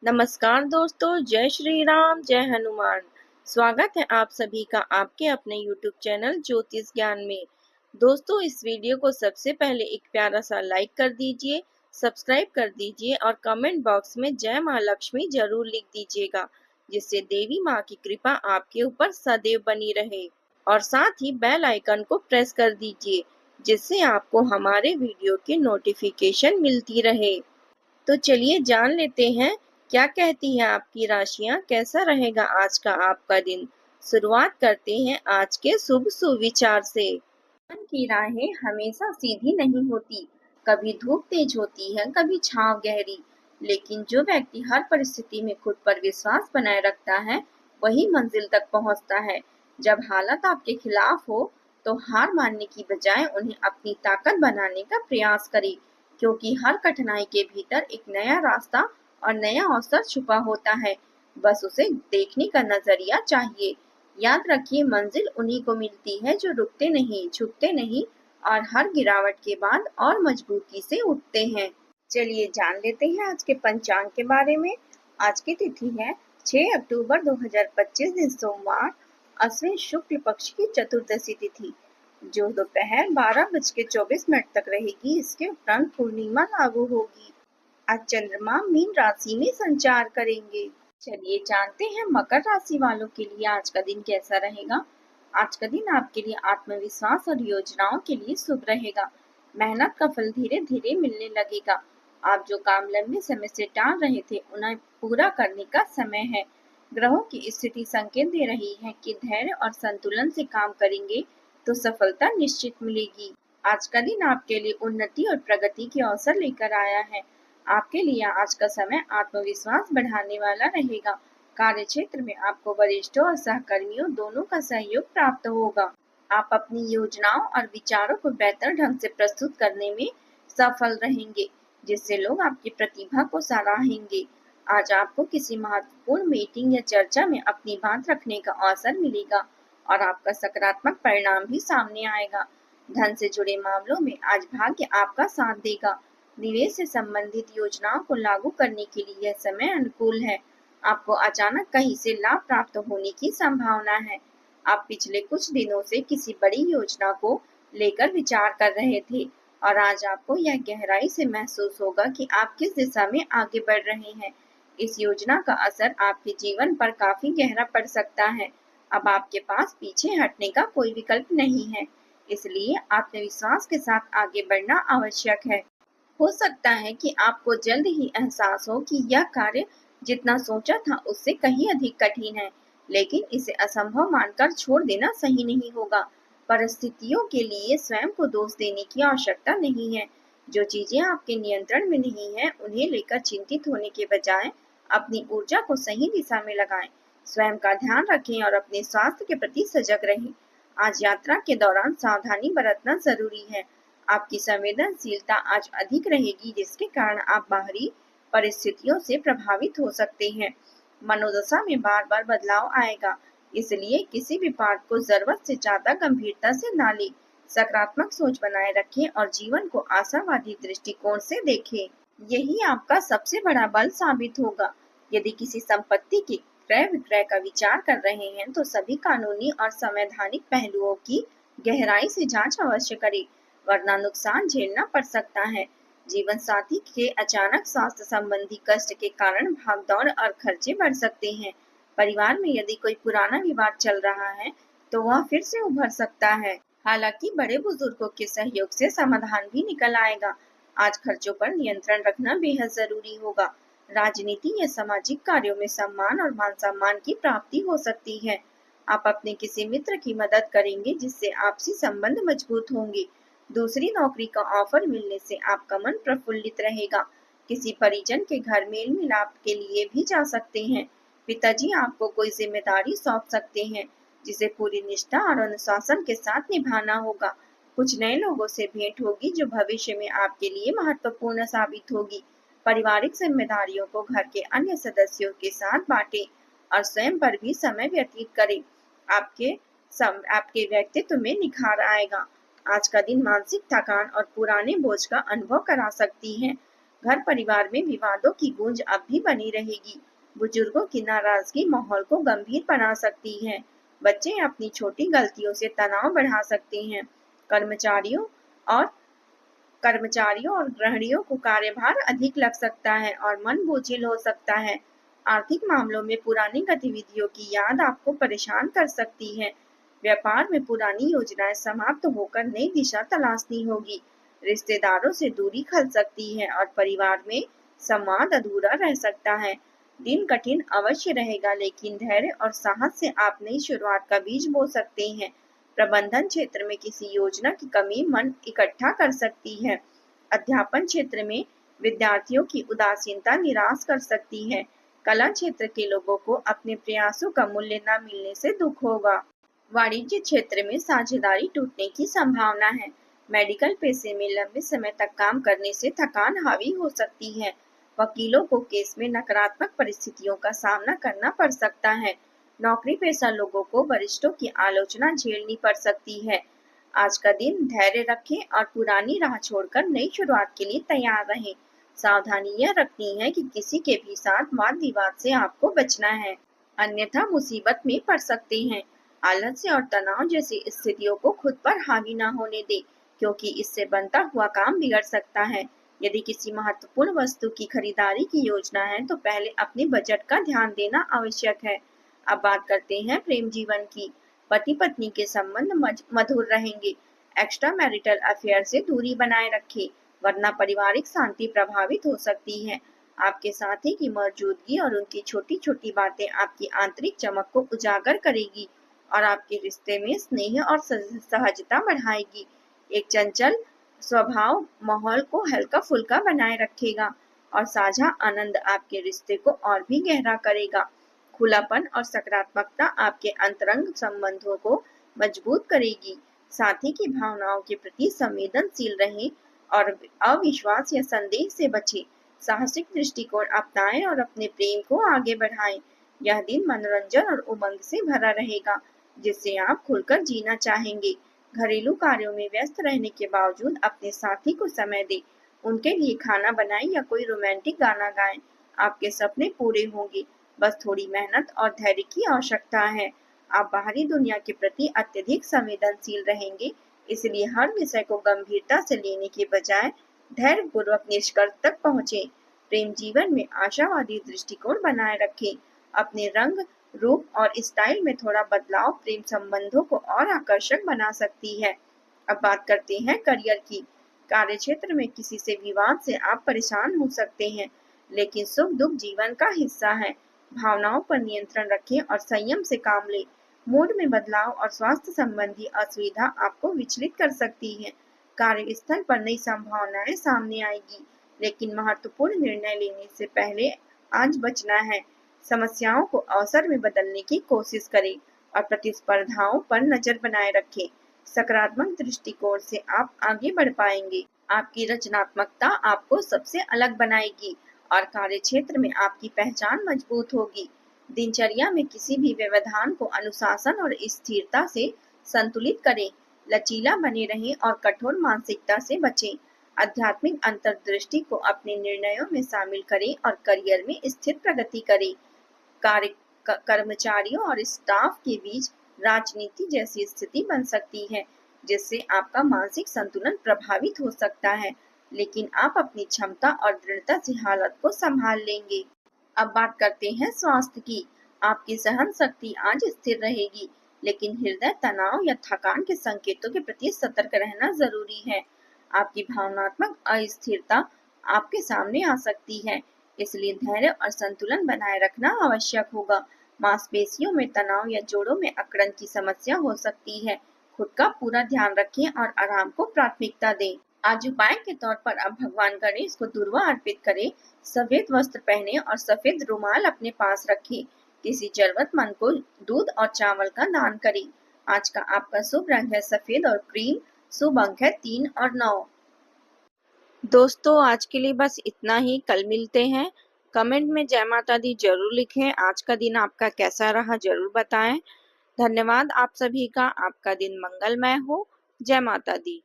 नमस्कार दोस्तों, जय श्री राम, जय हनुमान। स्वागत है आप सभी का आपके अपने YouTube चैनल ज्योतिष ज्ञान में। दोस्तों, इस वीडियो को सबसे पहले एक प्यारा सा लाइक कर दीजिए, सब्सक्राइब कर दीजिए और कमेंट बॉक्स में जय माँ लक्ष्मी जरूर लिख दीजिएगा, जिससे देवी माँ की कृपा आपके ऊपर सदैव बनी रहे। और साथ ही बेल आइकन को प्रेस कर दीजिए, जिससे आपको हमारे वीडियो की नोटिफिकेशन मिलती रहे। तो चलिए जान लेते हैं क्या कहती हैं आपकी राशियां, कैसा रहेगा आज का आपका दिन। शुरुआत करते हैं आज के शुभ सुविचार से। मन की राहें हमेशा सीधी नहीं होती, कभी धूप तेज होती है, कभी छांव गहरी। लेकिन जो व्यक्ति हर परिस्थिति में खुद पर विश्वास बनाए रखता है, वही मंजिल तक पहुंचता है। जब हालत आपके खिलाफ हो, तो हार मानने की बजाय उन्हें अपनी ताकत बनाने का प्रयास करें, क्योंकि हर कठिनाई के भीतर एक नया रास्ता और नया अवसर छुपा होता है। बस उसे देखने का नजरिया चाहिए। याद रखिए, मंजिल उन्हीं को मिलती है जो रुकते नहीं, झुकते नहीं और हर गिरावट के बाद और मजबूती से उठते हैं। चलिए जान लेते हैं आज के पंचांग के बारे में। आज की तिथि है 6 अक्टूबर 2025 दिन सोमवार, अश्विन शुक्ल पक्ष की चतुर्दशी तिथि, जो दोपहर 12:24 तक रहेगी। इसके उपरांत पूर्णिमा लागू होगी। आज चंद्रमा मीन राशि में संचार करेंगे। चलिए जानते हैं मकर राशि वालों के लिए आज का दिन कैसा रहेगा। आज का दिन आपके लिए आत्मविश्वास और योजनाओं के लिए शुभ रहेगा। मेहनत का फल धीरे धीरे मिलने लगेगा। आप जो काम लंबे समय से टाल रहे थे, उन्हें पूरा करने का समय है। ग्रहों की स्थिति संकेत दे रही है कि धैर्य और संतुलन से काम करेंगे तो सफलता निश्चित मिलेगी। आज का दिन आपके लिए उन्नति और प्रगति के अवसर लेकर आया है। आपके लिए आज का समय आत्मविश्वास बढ़ाने वाला रहेगा। कार्य क्षेत्र में आपको वरिष्ठों और सहकर्मियों दोनों का सहयोग प्राप्त होगा। आप अपनी योजनाओं और विचारों को बेहतर ढंग से प्रस्तुत करने में सफल रहेंगे, जिससे लोग आपकी प्रतिभा को सराहेंगे। आज आपको किसी महत्वपूर्ण मीटिंग या चर्चा में अपनी बात रखने का अवसर मिलेगा और आपका सकारात्मक परिणाम भी सामने आएगा। धन से जुड़े मामलों में आज भाग्य आपका साथ देगा। निवेश से संबंधित योजनाओं को लागू करने के लिए यह समय अनुकूल है। आपको अचानक कहीं से लाभ प्राप्त होने की संभावना है। आप पिछले कुछ दिनों से किसी बड़ी योजना को लेकर विचार कर रहे थे और आज आपको यह गहराई से महसूस होगा कि आप किस दिशा में आगे बढ़ रहे हैं। इस योजना का असर आपके जीवन पर काफी गहरा पड़ सकता है। अब आपके पास पीछे हटने का कोई विकल्प नहीं है, इसलिए आत्मविश्वास के साथ आगे बढ़ना आवश्यक है। हो सकता है कि आपको जल्द ही एहसास हो कि यह कार्य जितना सोचा था उससे कहीं अधिक कठिन है, लेकिन इसे असंभव मानकर छोड़ देना सही नहीं होगा। परिस्थितियों के लिए स्वयं को दोष देने की आवश्यकता नहीं है। जो चीजें आपके नियंत्रण में नहीं है, उन्हें लेकर चिंतित होने के बजाय अपनी ऊर्जा को सही दिशा में लगाएं। स्वयं का ध्यान रखें और अपने स्वास्थ्य के प्रति सजग रहें। आज यात्रा के दौरान सावधानी बरतना जरूरी है। आपकी संवेदनशीलता आज अधिक रहेगी, जिसके कारण आप बाहरी परिस्थितियों से प्रभावित हो सकते हैं। मनोदशा में बार बार बदलाव आएगा, इसलिए किसी भी बात को जरूरत से ज्यादा गंभीरता से ना लें। सकारात्मक सोच बनाए रखें और जीवन को आशावादी दृष्टिकोण से देखें। यही आपका सबसे बड़ा बल साबित होगा। यदि किसी संपत्ति के क्रय विक्रय का विचार कर रहे हैं, तो सभी कानूनी और संवैधानिक पहलुओं की गहराई से जांच अवश्य करें, वरना नुकसान झेलना पड़ सकता है। जीवन साथी के अचानक स्वास्थ्य संबंधी कष्ट के कारण भागदौड़ और खर्चे बढ़ सकते हैं। परिवार में यदि कोई पुराना विवाद चल रहा है, तो वह फिर से उभर सकता है। हालांकि बड़े बुजुर्गों के सहयोग से समाधान भी निकल आएगा। आज खर्चों पर नियंत्रण रखना बेहद जरूरी होगा। राजनीति या सामाजिक कार्यों में सम्मान और मान सम्मान की प्राप्ति हो सकती है। आप अपने किसी मित्र की मदद करेंगे, जिससे आपसी संबंध मजबूत होंगे। दूसरी नौकरी का ऑफर मिलने से आपका मन प्रफुल्लित रहेगा। किसी परिजन के घर मेल मिलाप के लिए भी जा सकते हैं। पिताजी आपको कोई जिम्मेदारी सौंप सकते हैं, जिसे पूरी निष्ठा और अनुशासन के साथ निभाना होगा। कुछ नए लोगों से भेंट होगी, जो भविष्य में आपके लिए महत्वपूर्ण साबित होगी। पारिवारिक जिम्मेदारियों को घर के अन्य सदस्यों के साथ बांटें और स्वयं पर भी समय व्यतीत करें। आपके व्यक्तित्व में निखार आएगा। आज का दिन मानसिक थकान और पुराने बोझ का अनुभव करा सकती है। घर परिवार में विवादों की गूंज अब भी बनी रहेगी। बुजुर्गों की नाराजगी माहौल को गंभीर बना सकती है। बच्चे अपनी छोटी गलतियों से तनाव बढ़ा सकते हैं। कर्मचारियों और कर्मचारियों और गृहिणियों को कार्यभार अधिक लग सकता है और मन बोझिल हो सकता है। आर्थिक मामलों में पुरानी गतिविधियों की याद आपको परेशान कर सकती है। व्यापार में पुरानी योजनाएं समाप्त होकर नई दिशा तलाशनी होगी। रिश्तेदारों से दूरी खल सकती है और परिवार में संवाद अधूरा रह सकता है। दिन कठिन अवश्य रहेगा, लेकिन धैर्य और साहस से आप नई शुरुआत का बीज बो सकते हैं। प्रबंधन क्षेत्र में किसी योजना की कमी मन इकट्ठा कर सकती है। अध्यापन क्षेत्र में विद्यार्थियों की उदासीनता निराश कर सकती है। कला क्षेत्र के लोगों को अपने प्रयासों का मूल्य न मिलने से दुख होगा। वाणिज्य क्षेत्र में साझेदारी टूटने की संभावना है। मेडिकल पेशे में लंबे समय तक काम करने से थकान हावी हो सकती है। वकीलों को केस में नकारात्मक परिस्थितियों का सामना करना पड़ सकता है। नौकरी पेशा लोगों को वरिष्ठों की आलोचना झेलनी पड़ सकती है। आज का दिन धैर्य रखें और पुरानी राह छोड़कर नई शुरुआत के लिए तैयार रहें। सावधानी यह रखनी है कि किसी के भी साथ वाद विवाद से आपको बचना है, अन्यथा मुसीबत में पड़ सकते हैं। आलस्य और तनाव जैसी स्थितियों को खुद पर हावी न होने दें, क्योंकि इससे बनता हुआ काम बिगड़ सकता है। यदि किसी महत्वपूर्ण वस्तु की खरीदारी की योजना है तो पहले अपने बजट का ध्यान देना आवश्यक है। अब बात करते हैं प्रेम जीवन की। पति पत्नी के संबंध मधुर रहेंगे। एक्स्ट्रा मैरिटल अफेयर से दूरी बनाए रखें, वरना पारिवारिक शांति प्रभावित हो सकती है। आपके साथी की मौजूदगी और उनकी छोटी छोटी बातें आपकी आंतरिक चमक को उजागर करेगी और आपके रिश्ते में स्नेह और सहजता बढ़ाएगी। एक चंचल स्वभाव माहौल को हल्का फुल्का बनाए रखेगा और साझा आनंद आपके रिश्ते को और भी गहरा करेगा। खुलापन और सकारात्मकता आपके अंतरंग संबंधों को मजबूत करेगी। साथी की भावनाओं के प्रति संवेदनशील रहें और अविश्वास या संदेह से बचें। साहसिक दृष्टिकोण अपनाएं और अपने प्रेम को आगे बढ़ाएं। यह दिन मनोरंजन और उमंग से भरा रहेगा, जिससे आप खुलकर जीना चाहेंगे। घरेलू कार्यों में व्यस्त रहने के बावजूद अपने साथी को समय दें। उनके लिए खाना बनाएं या कोई रोमांटिक गाना गाएं। आपके सपने पूरे होंगे, बस थोड़ी मेहनत और धैर्य की आवश्यकता है। आप बाहरी दुनिया के प्रति अत्यधिक संवेदनशील रहेंगे, इसलिए हर विषय को गंभीरता से लेने के बजाय धैर्यपूर्वक निष्कर्ष तक पहुंचे। प्रेम जीवन में आशावादी दृष्टिकोण बनाए रखें। अपने रंग, रूप और स्टाइल में थोड़ा बदलाव प्रेम संबंधों को और आकर्षक बना सकती है। अब बात करते हैं करियर की। कार्य क्षेत्र में किसी से विवाद से आप परेशान हो सकते हैं, लेकिन सुख दुख जीवन का हिस्सा है। भावनाओं पर नियंत्रण रखें और संयम से काम लें। मूड में बदलाव और स्वास्थ्य संबंधी असुविधा आपको विचलित कर सकती है। कार्यस्थल पर नई संभावनाएं सामने आएगी, लेकिन महत्वपूर्ण निर्णय लेने से पहले आज बचना है। समस्याओं को अवसर में बदलने की कोशिश करें और प्रतिस्पर्धाओं पर नजर बनाए रखें। सकारात्मक दृष्टिकोण से आप आगे बढ़ पाएंगे। आपकी रचनात्मकता आपको सबसे अलग बनाएगी और कार्य क्षेत्र में आपकी पहचान मजबूत होगी। दिनचर्या में किसी भी व्यवधान को अनुशासन और स्थिरता से संतुलित करें। लचीला बने रहें और कठोर मानसिकता से बचें। आध्यात्मिक अंतर्दृष्टि को अपने निर्णयों में शामिल करें और करियर में स्थिर प्रगति करें। कर्मचारियों और स्टाफ के बीच राजनीति जैसी स्थिति बन सकती है, जिससे आपका मानसिक संतुलन प्रभावित हो सकता है, लेकिन आप अपनी क्षमता और दृढ़ता से हालत को संभाल लेंगे। अब बात करते हैं स्वास्थ्य की। आपकी सहन शक्ति आज स्थिर रहेगी, लेकिन हृदय तनाव या थकान के संकेतों के प्रति सतर्क रहना जरूरी है। आपकी भावनात्मक अस्थिरता आपके सामने आ सकती है, इसलिए धैर्य और संतुलन बनाए रखना आवश्यक होगा। मांसपेशियों में तनाव या जोड़ों में अकड़न की समस्या हो सकती है। खुद का पूरा ध्यान रखें और आराम को प्राथमिकता दें। आज उपाय के तौर पर आप भगवान गणेश को दुर्वा अर्पित करें। सफेद वस्त्र पहने और सफेद रुमाल अपने पास रखें। किसी जरूरतमंद को दूध और चावल का दान करें। आज का आपका शुभ रंग है सफेद और क्रीम। शुभ अंक है 3 और 9। दोस्तों, आज के लिए बस इतना ही। कल मिलते हैं। कमेंट में जय माता दी जरूर लिखें। आज का दिन आपका कैसा रहा जरूर बताएं। धन्यवाद आप सभी का। आपका दिन मंगलमय हो। जय माता दी।